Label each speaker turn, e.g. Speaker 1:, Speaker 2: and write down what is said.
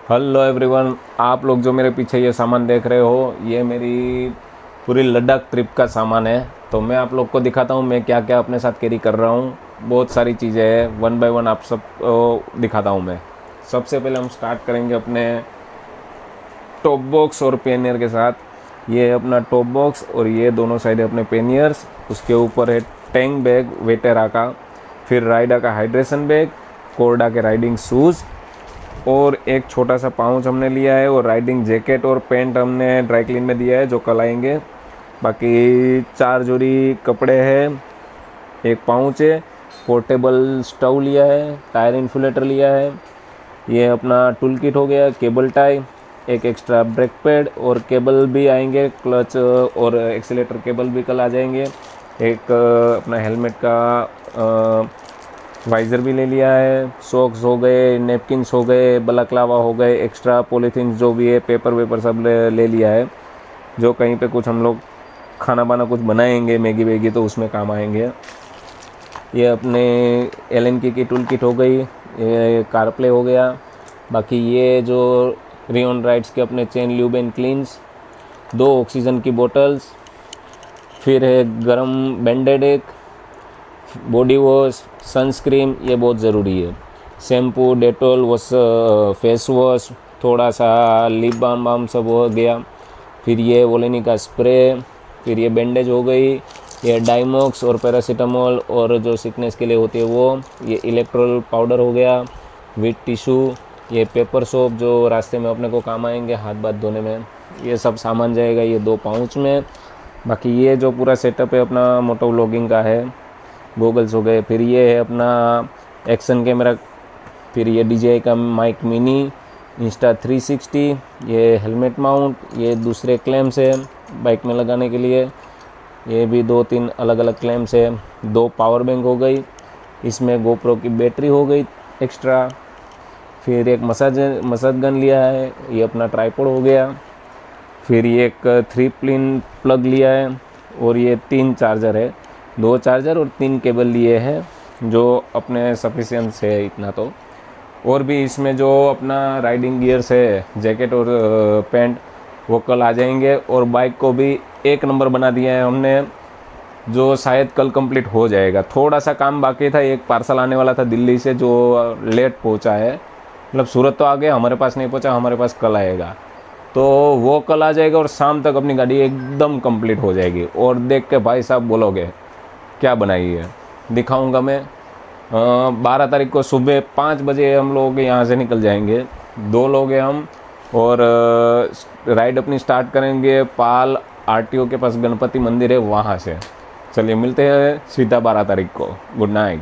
Speaker 1: Hello everyone, आप लोग जो मेरे पीछे ये सामान देख रहे हो, ये मेरी पूरी लद्दाख ट्रिप का सामान है। तो मैं आप लोग को दिखाता हूँ मैं क्या क्या अपने साथ कैरी कर रहा हूँ। बहुत सारी चीज़ें हैं, वन बाय वन आप सब दिखाता हूँ मैं। सबसे पहले हम स्टार्ट करेंगे अपने टॉप बॉक्स और पेनियर के साथ। ये है अपना टॉप बॉक्स और ये दोनों साइड है अपने पेनियर्स। उसके ऊपर है टैंक बैग वेटेरा का, फिर राइडा का हाइड्रेशन बैग, कोरडा के राइडिंग शूज़ और एक छोटा सा पाउच हमने लिया है, और राइडिंग जैकेट और पैंट हमने ड्राई क्लीन में दिया है जो कल आएंगे। बाकी 4 जोड़ी कपड़े हैं, एक पाउच है, पोर्टेबल स्टोव लिया है, टायर इन्सुलेटर लिया है, ये अपना टूल किट हो गया, केबल टाई, एक एक्स्ट्रा ब्रेक पैड और केबल भी आएंगे, क्लच और एक्सीलेटर केबल भी कल आ जाएंगे। एक अपना हेलमेट का वाइज़र भी ले लिया है, सॉक्स हो गए, नेपकिन्स हो गए, बलकलावा हो गए, एक्स्ट्रा पॉलीथीन जो भी है, पेपर वेपर सब ले लिया है, जो कहीं पे कुछ हम लोग खाना बाना कुछ बनाएंगे, मैगी वैगी, तो उसमें काम आएंगे। ये अपने एलन की टूल किट हो गई, ये कार प्ले हो गया। बाकी ये जो रियोन राइड्स के अपने chain lube and cleans, 2 oxygen की बोटल्स, फिर है गरम बैंडेड, एक बॉडी वॉश, सनस्क्रीन, ये बहुत ज़रूरी है, shampoo, Dettol, wash, face wash, थोड़ा सा लिप बाम सब हो गया। फिर ये वोलिनी का स्प्रे, फिर ये बैंडेज हो गई, ये डाइमॉक्स और पैरासीटामोल और जो सिकनेस के लिए होती है वो, ये इलेक्ट्रोल पाउडर हो गया, विट टिशू, ये पेपर सोप जो रास्ते में अपने को काम आएंगे हाथ बाथ धोने में, ये सब सामान जाएगा ये 2 पाउच में। बाकी ये जो पूरा सेटअप है अपना मोटो व्लॉगिंग का है, गूगल्स हो गए, फिर ये है अपना एक्शन कैमरा, फिर ये DJI का माइक मिनी, इंस्टा 360, ये हेलमेट माउंट, ये दूसरे क्लैम्स है बाइक में लगाने के लिए, ये भी 2-3 अलग अलग क्लैम्स है, 2 पावर बैंक हो गई, इसमें गोप्रो की बैटरी हो गई एक्स्ट्रा, फिर एक मसाज गन लिया है, ये अपना ट्राइपॉड हो गया, फिर ये एक 3 पिन प्लग लिया है, और ये 3 चार्जर है, 2 चार्जर और 3 केबल लिए हैं जो अपने सफिशिएंट है इतना। तो और भी इसमें जो अपना राइडिंग गियर्स है, जैकेट और पैंट, वो कल आ जाएंगे। और बाइक को भी 1 नंबर बना दिया है हमने, जो शायद कल कंप्लीट हो जाएगा। थोड़ा सा काम बाकी था, एक पार्सल आने वाला था दिल्ली से जो लेट पहुंचा है, मतलब सूरत तो आ गया, हमारे पास नहीं पहुंचा, हमारे पास कल आएगा, तो वो कल आ जाएगा और शाम तक अपनी गाड़ी एकदम कंप्लीट हो जाएगी। और देख के भाई साहब बोलोगे क्या बनाई है, दिखाऊंगा मैं। 12 तारीख को सुबह 5 बजे हम लोग यहाँ से निकल जाएंगे, 2 लोग हैं हम, और राइड अपनी स्टार्ट करेंगे पाल RTO के पास गणपति मंदिर है वहाँ से। चलिए मिलते हैं सीधा 12 तारीख को। Good night.